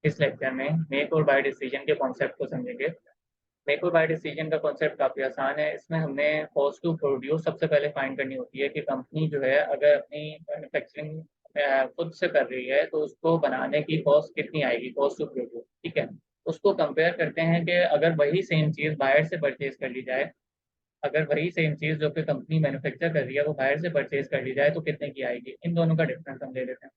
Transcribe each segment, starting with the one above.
इस लेक्चर में मेक और बाय डिसीजन के कॉन्सेप्ट को समझेंगे। मेक और बाय डिसीजन का कॉन्सेप्ट काफ़ी आसान है। इसमें हमने कॉस्ट टू प्रोड्यूस सबसे पहले फाइंड करनी होती है कि कंपनी जो है अगर अपनी मैन्युफैक्चरिंग खुद से कर रही है तो उसको बनाने की कॉस्ट कितनी आएगी, कॉस्ट टू प्रोड्यूस। ठीक है, उसको कंपेयर करते हैं कि अगर वही सेम चीज़ बाहर से परचेज कर ली जाए, अगर वही सेम चीज़ जो कि कंपनी मैन्युफैक्चर कर रही है वो बाहर से परचेज कर ली जाए तो कितने की आएगी। इन दोनों का डिफरेंस हम ले लेते हैं।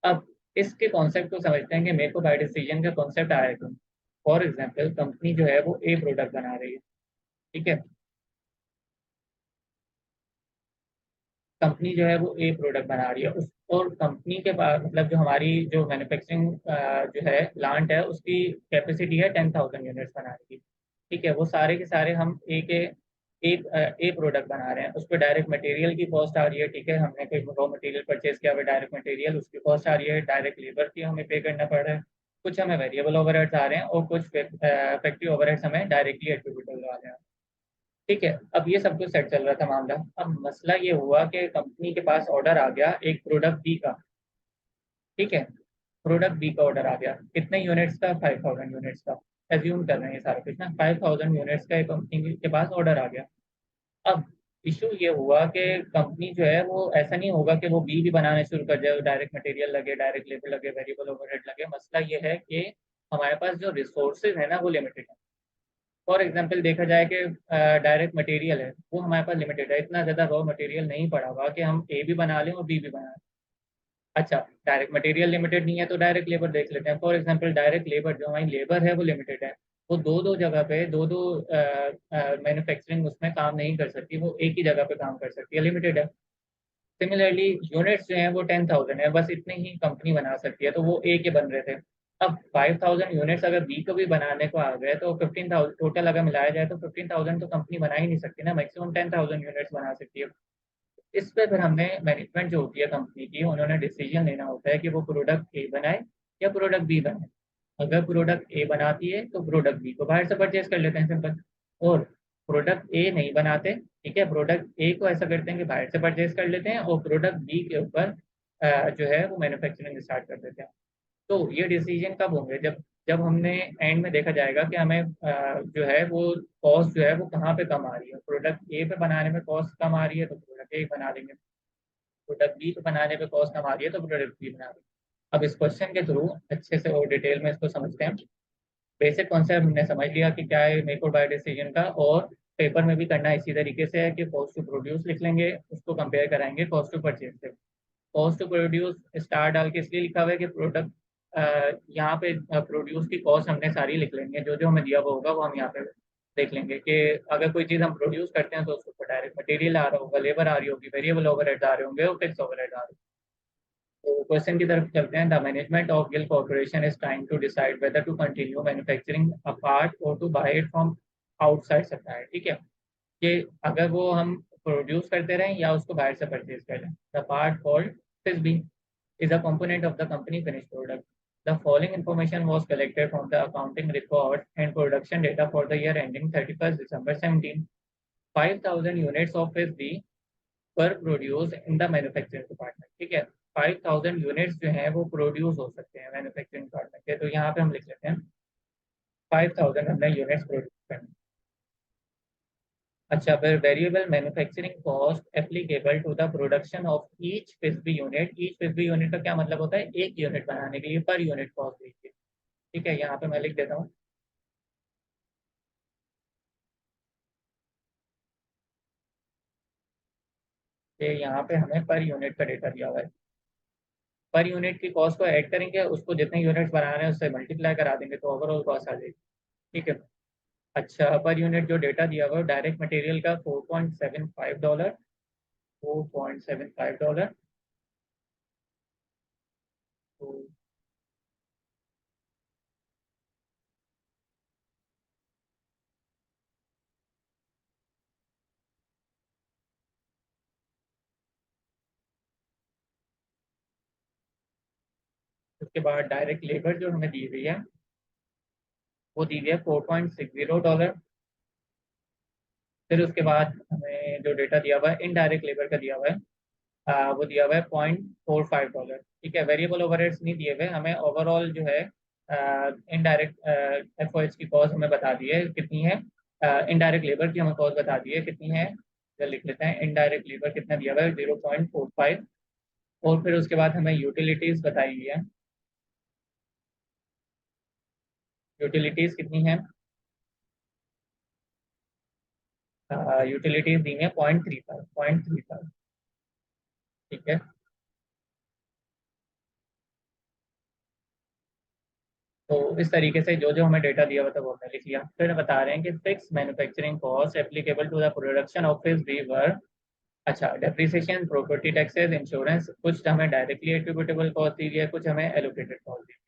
अब इसके कॉन्सेप्ट को समझते हैं कि मेक और बाय डिसीजन का कॉन्सेप्ट आया क्यों। फॉर एग्जाम्पल कंपनी जो है वो ए प्रोडक्ट बना रही है। ठीक है, कंपनी जो है वो ए प्रोडक्ट बना रही है उस, और कंपनी के पास मतलब जो हमारी जो मैन्युफैक्चरिंग जो है प्लांट है उसकी कैपेसिटी है 10,000 यूनिट्स बनाने की। ठीक है, वो सारे के सारे हम एक ए प्रोडक्ट बना रहे हैं। उस पर डायरेक्ट मटेरियल की कॉस्ट आ रही है। ठीक है, हमने कोई रॉ मटेरियल परचेज किया हुआ डायरेक्ट मटेरियल, उसकी कॉस्ट आ रही है। डायरेक्ट लेबर की हमें पे करना पड़ रहा है। कुछ हमें वेरिएबल ओवरहेड्स आ रहे हैं और कुछ फैक्ट्री ओवरहेड्स हमें डायरेक्टली एट्रीब्यूटेबल आ रहे हैं। ठीक है, अब ये सब कुछ सेट चल रहा था मामला। अब मसला ये हुआ कि कंपनी के पास ऑर्डर आ गया एक प्रोडक्ट बी का। ठीक है, प्रोडक्ट बी का ऑर्डर आ गया कितने यूनिट्स का, 5,000 यूनिट्स का। एज्यूम कर रहे हैं सारा कुछ ना, 5,000 यूनिट्स का कंपनी के पास ऑर्डर आ गया। अब इशू ये हुआ कि कंपनी जो है वो ऐसा नहीं होगा कि वो बी भी बनाने शुरू कर जाए, डायरेक्ट मटेरियल लगे, डायरेक्ट लेबर लगे, वेरिएबल ओवरहेड लगे। मसला ये है कि हमारे पास जो रिसोर्सेज है ना वो लिमिटेड है। फॉर एग्जाम्पल देखा जाए कि डायरेक्ट मटेरियल है वो हमारे पास लिमिटेड है, इतना ज़्यादा रॉ मटेरियल नहीं पड़ा हुआ कि हम ए भी बना लें और बी भी बना लें। अच्छा, डायरेक्ट मटेरियल लिमिटेड नहीं है तो डायरेक्ट लेबर देख लेते हैं। फॉर एग्जांपल डायरेक्ट लेबर जो हमारी लेबर है वो लिमिटेड है। वो दो दो जगह पे दो दो मैन्युफैक्चरिंग उसमें काम नहीं कर सकती, वो एक ही जगह पे काम कर सकती है, लिमिटेड है। सिमिलरली यूनिट्स जो हैं वो 10,000 है, बस इतने ही कंपनी बना सकती है, तो वो ए के बन रहे थे। अब 5,000 यूनिट्स अगर बी को भी बनाने को आ गए तो 15,000 टोटल अगर मिलाया जाए तो 15,000 तो कंपनी बना ही नहीं सकती ना, मैक्सिमम 10,000 यूनिट्स बना सकती है। इस पे फिर हमने मैनेजमेंट जो होती है कंपनी की, उन्होंने डिसीजन लेना होता है कि वो प्रोडक्ट ए बनाए या प्रोडक्ट बी बनाए। अगर प्रोडक्ट ए बनाती है तो प्रोडक्ट बी को बाहर से परचेज कर लेते हैं, सिंपल। और प्रोडक्ट ए नहीं बनाते, ठीक है, प्रोडक्ट ए को ऐसा करते हैं कि बाहर से परचेज कर लेते हैं और प्रोडक्ट बी के ऊपर जो है वो मैन्युफैक्चरिंग स्टार्ट कर देते हैं। तो ये डिसीजन कब होंगे, जब जब हमने एंड में देखा जाएगा कि हमें जो है वो कॉस्ट जो है वो कहाँ पे कम आ रही है। प्रोडक्ट ए पे बनाने में कॉस्ट कम आ रही है तो प्रोडक्ट ए बना देंगे, प्रोडक्ट बी पे बनाने पे कॉस्ट कम आ रही है तो प्रोडक्ट बी बना देंगे। अब इस क्वेश्चन के थ्रू अच्छे से और डिटेल में इसको समझते हैं। बेसिक कॉन्सेप्ट हमने समझ लिया कि क्या है मेक और बाय डिसीजन का, और पेपर में भी करना इसी तरीके से है कि कॉस्ट टू प्रोड्यूस लिख लेंगे, उसको कंपेयर कराएंगे कॉस्ट टू परचेज से। कॉस्ट टू प्रोड्यूस स्टार डाल के इसलिए लिखा हुआ है कि प्रोडक्ट यहाँ पे प्रोड्यूस की कॉस्ट हमने सारी लिख लेंगे, जो जो हमें दिया हुआ होगा वो हम यहाँ पे देख लेंगे कि अगर कोई चीज़ हम प्रोड्यूस करते हैं तो उसके ऊपर डायरेक्ट मटेरियल आ रहा होगा, लेबर आ रही होगी, वेरिएबल ओवरहेड्स आ रहे होंगे और फिक्स ओवरहेड आ रहे होंगे। तो क्वेश्चन की तरफ चलते हैं। The management of Gill corporation is trying to decide whether to continue manufacturing a part or to buy it from outside supplier. ठीक है, कि अगर वो हम प्रोड्यूस करते रहें या उसको बाहर से परचेज कर लें। The part called Fisby is a component of the company finished product. The following information was collected from the accounting records and production data for the year ending 31st December 17. 5,000 units of FSB were produced in the manufacturing department. ठीक है, 5,000 units जो हैं वो produce हो सकते हैं manufacturing department के, तो यहाँ पे हम लिख लेते हैं 5,000 हमने यूनिट्स प्रोड्यूस करने। अच्छा, फिर variable manufacturing cost applicable to the production of each Fisby unit. Each Fisby unit का क्या मतलब होता है, एक यूनिट बनाने के लिए पर यूनिट कॉस्ट लीजिए। ठीक है, यहाँ पे मैं लिख देता हूँ कि यहाँ पे हमें पर यूनिट का डेटा दिया हुआ है। पर यूनिट की कॉस्ट को ऐड करेंगे, उसको जितने यूनिट्स बना रहे हैं उससे मल्टीप्लाई करा देंगे तो ओवरऑल कॉस्ट आ जाएगी। ठीक है, अच्छा, पर यूनिट जो डेटा दिया हुआ है डायरेक्ट मटेरियल का $4.75, $4.75। तो उसके बाद डायरेक्ट लेबर जो हमें दी हुई है वो दी हुई है $4.60। फिर उसके बाद हमें जो डेटा दिया हुआ है इनडायरेक्ट लेबर का दिया हुआ है, वो दिया हुआ है $0.45। ठीक है, वेरिएबल ओवरहेड्स नहीं दिए हुए हमें, ओवरऑल जो है इनडायरेक्ट FOH की कॉस्ट हमें बता दी है कितनी है, इनडायरेक्ट लेबर की हमें कॉस्ट बता दी है कितनी है, तो लिख लेते हैं इनडायरेक्ट लेबर कितना दिया हुआ है 0.45, और फिर उसके बाद हमें यूटिलिटीज बताई हुई है, यूटिलिटीज कितनी है, यूटिलिटीज दी है 0.35, ठीक है। तो इस तरीके से जो जो हमें डेटा दिया हुआ था वो हमने लिख लिया। फिर बता रहे हैं कि fix manufacturing cost applicable to the production of his weaver. अच्छा, डेप्रिसिएशन, प्रॉपर्टी टैक्सेस, इंश्योरेंस, कुछ हमें डायरेक्टली एट्रीब्यूटेबल कॉस्ट दी गई है, कुछ हमें एलोकेटेड कॉस्ट दी गई है।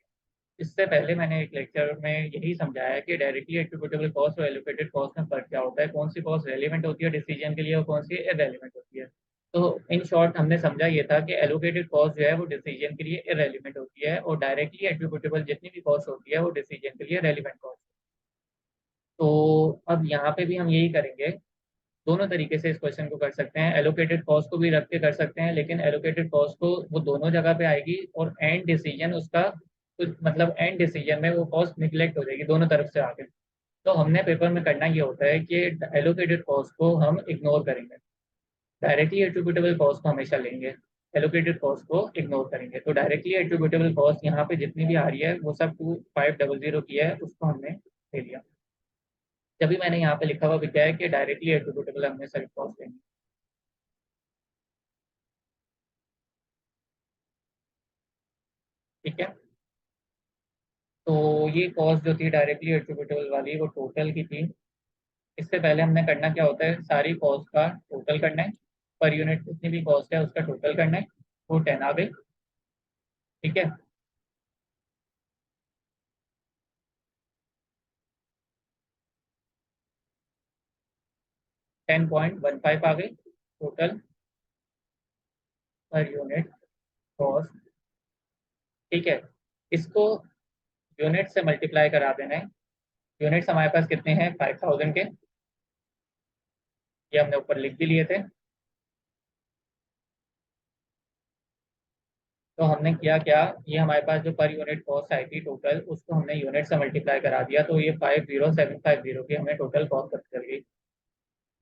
इससे पहले मैंने एक लेक्चर में यही समझाया कि डायरेक्टली एट्रीब्यूटेबल कॉस्ट और एलोकेटेड कॉस्ट में फर्क क्या होता है, कौन सी कॉस्ट रेलिवेंट होती है डिसीजन के लिए और कौन सी इररेलेवेंट होती है। तो इन शॉर्ट हमने समझा ये था कि एलोकेटेड कॉस्ट जो है वो डिसीजन के लिए इररेलेवेंट होती है, और डायरेक्टली एट्रीब्यूटेबल जितनी भी कॉस्ट होती है वो डिसीजन के लिए रेलिवेंट कॉस्ट। तो अब यहाँ पे भी हम यही करेंगे, दोनों तरीके से इस क्वेश्चन को कर सकते हैं, एलोकेटेड कॉस्ट को भी रख के कर सकते हैं, लेकिन एलोकेटेड कॉस्ट को वो दोनों जगह पे आएगी और एंड डिसीजन उसका मतलब एंड डिसीजन में वो कॉस्ट निगलेक्ट हो जाएगी दोनों तरफ से आगे। तो हमने पेपर में करना ये होता है कि एलोकेटेड कॉस्ट को हम इग्नोर करेंगे, डायरेक्टली एट्रीब्यूटेबल कॉस्ट को हमेशा लेंगे, एलोकेटेड कॉस्ट को इग्नोर करेंगे। तो डायरेक्टली एट्रीब्यूटेबल कॉस्ट यहाँ पे जितनी भी आ रही है वो सब 2500 की है, उसको हमने ले लिया। जब भी मैंने यहाँ पे लिखा हुआ भी क्या है कि डायरेक्टली एट्रीब्यूटेबल हमने सभी कॉस्ट लेंगे, ठीक है। तो ये कॉस्ट जो थी डायरेक्टली एट्रीब्यूटेबल वाली वो टोटल की थी। इससे पहले हमने करना क्या होता है, सारी कॉस्ट का टोटल करना है, पर यूनिट जितनी भी कॉस्ट है उसका टोटल करना है, वो 10 आ गई, ठीक है। 10.15 आ गई टोटल पर यूनिट कॉस्ट, ठीक है। इसको यूनिट से मल्टीप्लाई करा देना है, यूनिट्स हमारे पास कितने हैं 5000 के, ये हमने ऊपर लिख भी लिए थे। तो हमने किया क्या, ये हमारे पास जो पर यूनिट कॉस्ट आई थी टोटल, उसको हमने यूनिट से मल्टीप्लाई करा दिया, तो ये 50750 की हमें टोटल कॉस्ट पता चल गई,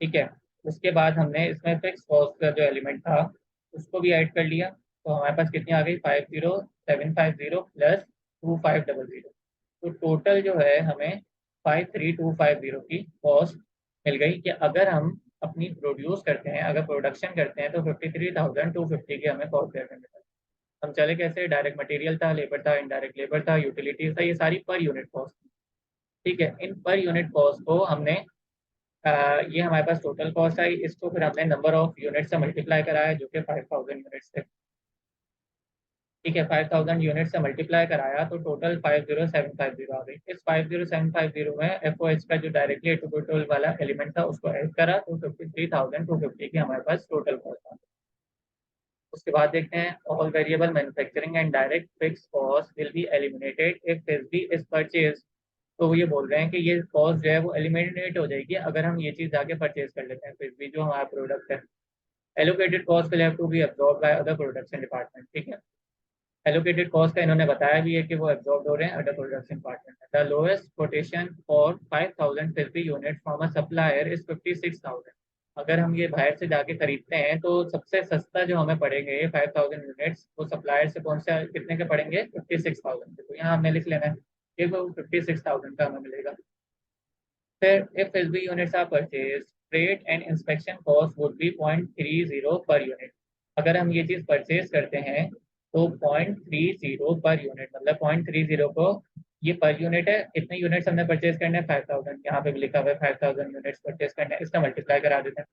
ठीक है। उसके बाद हमने इसमें फिक्स कॉस्ट का जो एलिमेंट था उसको भी ऐड कर लिया, तो हमारे पास कितनी आ गई 50750 प्लस 2500। तो टोटल जो है हमें 53250 की कॉस्ट मिल गई, कि अगर हम अपनी प्रोड्यूस करते हैं, अगर प्रोडक्शन करते हैं तो 53,250 की हमें कॉस्ट देने में। हम चले कैसे, डायरेक्ट मटेरियल था, लेबर था, इनडायरेक्ट लेबर था, यूटिलिटीज था, ये सारी पर यूनिट कॉस्ट, ठीक है। इन पर यूनिट कॉस्ट को हमने ये हमारे पास टोटल कॉस्ट आई, इसको फिर हमने नंबर ऑफ यूनिट से मल्टीप्लाई कराया जो कि 5000 यूनिट्स थे, ठीक है। 5000 यूनिट से मल्टीप्लाई कराया तो टोटल 50750 आ गई। इस 50750 में FOH का जो डायरेक्टली एट्रीब्यूटेबल वाला एलिमेंट था उसको ऐड करा तो 53,250 की हमारे पास टोटल कॉस्ट आ गई। उसके बाद देखते हैं, all variable manufacturing and direct fix cost will be eliminated if फिज इज परचेज। तो वो ये बोल रहे हैं कि ये कॉस्ट जो है वो एलिमिनेट हो जाएगी अगर हम ये चीज़ जाके परचेज कर लेते हैं, फिर भी जो हमारा प्रोडक्ट है। Allocated cost will have to be absorb by other production department, ठीक है। एलोकेटेड कॉस्ट का इन्होंने बताया भी है कि वो एब्जॉर्ब हो रहे हैं अडर प्रोडक्शन डिपार्टमेंट में। The lowest quotation for 5000 50 unit from a supplier is 56,000। अगर हम ये बाहर से जाके खरीदते हैं तो सबसे सस्ता जो हमें पड़ेंगे 5000 यूनिट्स वो सप्लायर से कौन से कितने के पड़ेंगे 56,000 के, तो यहाँ हमने लिख लेना है कि वो 56,000 का हमें मिलेगा। फिर if SB units are purchased, freight and inspection cost would be 0.30 per unit. अगर हम ये चीज परचेज करते हैं तो 0.30 पर यूनिट, मतलब 0.30 को, ये पर यूनिट है, कितने यूनिट्स हमने परचेज करने हैं 5000, यहाँ पे भी लिखा हुआ है 5000 यूनिट्स परचेज करने हैं, इसका मल्टीप्लाई करा देते हैं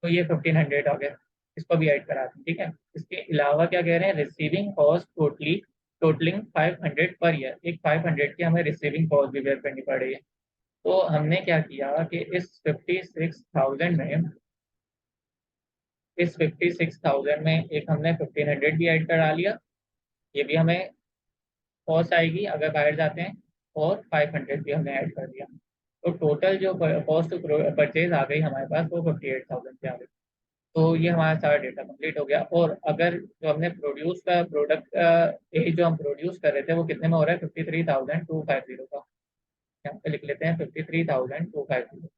तो ये 1500 आ गया, इसको भी ऐड करा दें, ठीक है। इसके अलावा क्या कह रहे हैं, receiving cost totalling 500 per year, एक 500 की हमें रिसीविंग कॉस्ट भी बेयर करनी पड़ रही है। तो हमने क्या किया कि इस 56,000 में एक हमने 1500 भी ऐड करा लिया, ये भी हमें कॉस्ट आएगी अगर बाहर जाते हैं, और 500 भी हमने ऐड कर दिया। तो टोटल जो कॉस्ट परचेज आ गई हमारे पास वो 58,000 की आ गई। तो ये हमारा सारा डेटा कंप्लीट हो गया। और अगर जो हमने प्रोड्यूस का प्रोडक्ट जो हम प्रोड्यूस कर रहे थे वो कितने में हो रहा है, 53,250 का। यहाँ पे लिख लेते हैं 53,250।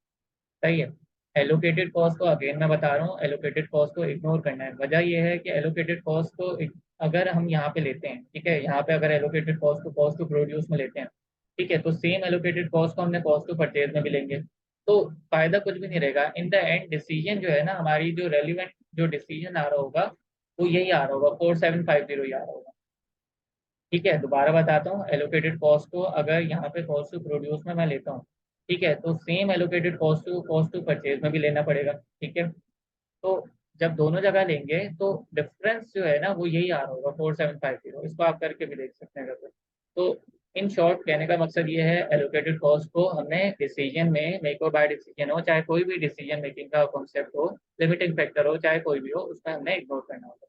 सही है। एलोकेटेड कॉस्ट को अगेन मैं बता रहा हूँ, एलोकेटेड कॉस्ट को इग्नोर करना है। वजह यह है कि एलोकेटेड कॉस्ट को अगर हम यहाँ पे लेते हैं, ठीक है, यहाँ पे अगर एलोकेटेड कॉस्ट को कॉस्ट टू प्रोड्यूस में लेते हैं, ठीक है, तो सेम एलोकेटेड कॉस्ट को हमने कॉस्ट टू परचेज में भी लेंगे, तो फायदा कुछ भी नहीं रहेगा। इन द एंड डिसीजन जो है ना, हमारी जो रेलिवेंट जो डिसीजन आ रहा होगा वो यही आ रहा होगा, 4750 ही आ रहा होगा। ठीक है, दोबारा बताता हूँ, एलोकेटेड कॉस्ट को अगर यहाँ पे कॉस्ट टू प्रोड्यूस में मैं लेता हूँ, ठीक है, तो same allocated cost to purchase में भी लेना पड़ेगा। ठीक है, तो जब दोनों जगह लेंगे तो डिफरेंस जो है ना वो यही आ रहा होगा, 4750। इसको आप करके भी देख सकते हैं अगर। तो इन शॉर्ट कहने का मकसद ये है, एलोकेटेड कॉस्ट को हमने डिसीजन में, मेक और बाय डिसीजन हो चाहे कोई भी डिसीजन मेकिंग का कॉन्सेप्ट हो, लिमिटिंग फैक्टर हो चाहे कोई भी हो, उसमें हमने इग्नोर करना होगा।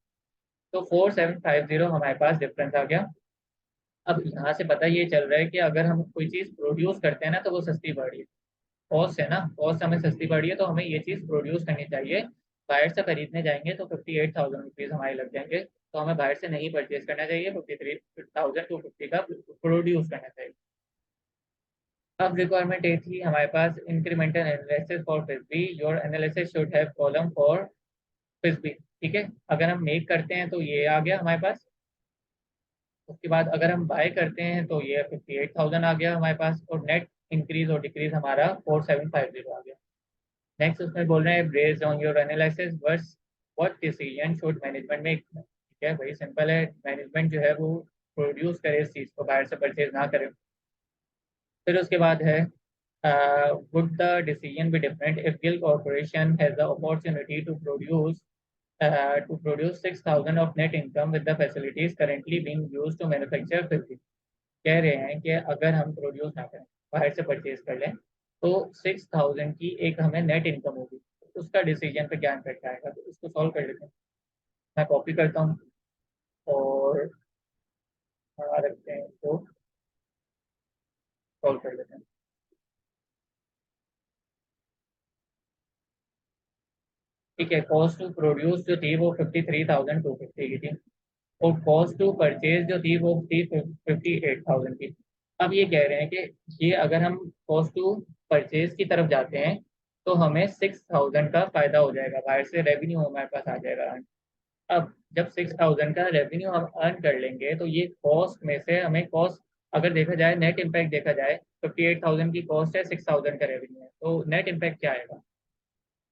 तो 4750 हमारे पास डिफरेंस आ गया। अब यहाँ से पता ये चल रहा है कि अगर हम कोई चीज़ प्रोड्यूस करते हैं ना तो वो सस्ती पड़ रही है। कॉस्ट है ना, कॉस्ट हमें सस्ती पड़ रही है, तो हमें ये चीज़ प्रोड्यूस करनी चाहिए। बाहर से खरीदने जाएंगे तो 58,000 रुपीज़ हमारे लग जाएंगे, तो हमें बाहर से नहीं परचेज करना चाहिए, 53,250 का प्रोड्यूस करना चाहिए। अब रिक्वायरमेंट ए थी हमारे पास, incremental analysis for Fisby, your analysis should have column for Fisby. ठीक है, अगर हम मेक करते हैं तो ये आ गया हमारे पास। उसके बाद अगर हम बाय करते हैं तो ये 58,000 आ गया हमारे पास, और नेट इंक्रीज और डिक्रीज हमारा 4750 आ गया। नेक्स्ट उसमें बोल रहे हैं, based on your analysis verse what decision should management make. ठीक है, वही सिंपल है, मैनेजमेंट जो है वो प्रोड्यूस करे इस चीज़ को, बाहर से परचेज ना करे। फिर उसके बाद है, would the decision be different if Gill corporation has the opportunity to produce 6,000 of net income with the facilities currently being used to manufacture 50। कह रहे हैं कि अगर हम प्रोड्यूस ना करें, बाहर से परचेज कर लें, तो 6,000 की एक हमें नेट इनकम होगी, उसका डिसीजन पे क्या इम्पैक्ट आएगा, तो इसको सॉल्व कर लेते हैं। मैं कॉपी करता हूँ और रखते हैं, इसको सॉल्व कर लेते हैं। ठीक है, कॉस्ट टू प्रोड्यूस जो थी वो 53,250 की थी, और कॉस्ट टू परचेज जो थी वो थी 58,000 की। अब ये कह रहे हैं कि ये अगर हम कॉस्ट टू परचेज की तरफ जाते हैं तो हमें 6,000 का फायदा हो जाएगा, बाहर से रेवेन्यू हमारे पास आ जाएगा। अब जब 6,000 का रेवेन्यू हम अर्न कर लेंगे तो ये कॉस्ट में से हमें कॉस्ट, अगर देखा जाए नेट इम्पैक्ट देखा जाए, 58,000 की कॉस्ट है, 6,000 का रेवेन्यू है, तो नेट इम्पैक्ट क्या आएगा,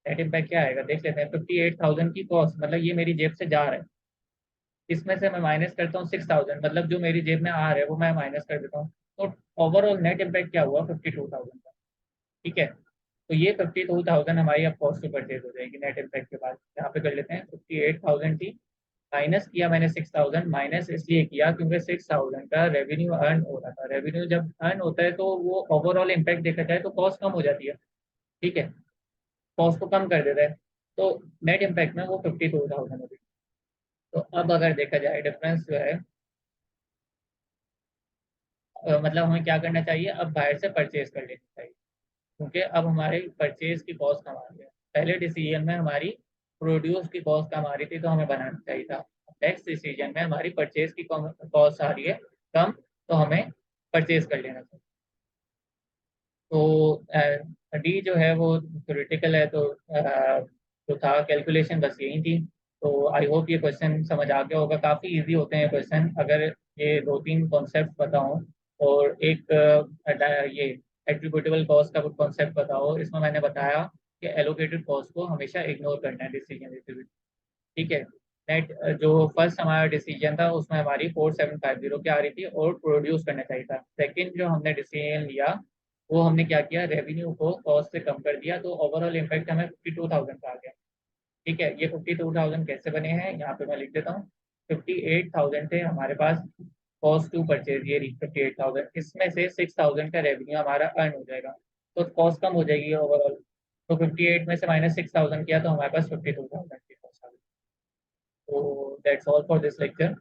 नेट इम्पैक्ट क्या आएगा देख लेते हैं। 58,000 की कॉस्ट मतलब ये मेरी जेब से जा रहा है, इसमें से मैं माइनस करता हूँ 6,000, मतलब जो मेरी जेब में आ रहा है वो मैं माइनस कर देता हूँ, तो ओवरऑल नेट इम्पैक्ट क्या हुआ, 52,000 का। ठीक है, तो ये 52,000 हमारी अब कॉस्ट टू परचेज हो जाएगी नेट इम्पैक्ट के बाद। यहाँ पे कर लेते हैं, 58,000 थी, माइनस किया मैंने 6,000, माइनस इसलिए किया क्योंकि 6,000 का रेवेन्यू अर्न हो रहा था। रेवेन्यू जब अर्न होता है तो वो ओवरऑल इम्पैक्ट देखा जाए तो कॉस्ट कम हो जाती है। ठीक है, कॉस्ट को कम कर देता है, तो नेट इम्पैक्ट में वो 52,000 होगी। तो अब अगर देखा जाए डिफरेंस जो है, मतलब हमें क्या करना चाहिए, अब बाहर से परचेज कर लेनी चाहिए, क्योंकि अब हमारे परचेज की कॉस्ट कम आ रही है। पहले डिसीजन में हमारी प्रोड्यूस की कॉस्ट कम आ रही थी तो हमें बनाना चाहिए था, नेक्स्ट डिसीजन में हमारी परचेज की कॉस्ट आ रही है कम, तो हमें परचेज कर लेना चाहिए। तो डी जो है वो थ्योरेटिकल है, तो जो था कैलकुलेशन बस यही थी। तो आई होप ये क्वेश्चन समझ आ गया होगा, काफ़ी इजी होते हैं क्वेश्चन अगर ये दो तीन कॉन्सेप्ट पता हो, और एक ये एट्रीब्यूटेबल कॉस्ट का कुछ कॉन्सेप्ट बताओ। इसमें मैंने बताया कि एलोकेटेड कॉस्ट को हमेशा इग्नोर करना है डिसीजन लेते हुए। ठीक है, नेट जो फर्स्ट हमारा डिसीजन था उसमें हमारी 4750 की आ रही थी और प्रोड्यूस करना चाहिए था। सेकंड जो हमने डिसीजन लिया वो हमने क्या किया, रेवेन्यू को कॉस्ट से कम कर दिया, तो ओवरऑल इम्पैक्ट हमें 52,000 का आ गया। ठीक है, ये 52,000 कैसे बने हैं यहाँ पे मैं लिख देता हूँ। 58,000 थे हमारे पास कॉस्ट टू परचेज, ये 58,000, इसमें से 6,000 का रेवेन्यू हमारा अर्न हो जाएगा, तो कॉस्ट कम हो जाएगी ओवरऑल। तो 58 में से माइनस 6,000 किया तो हमारे पास 52,000 की कॉस्ट आ गई। So that's all for this lecture.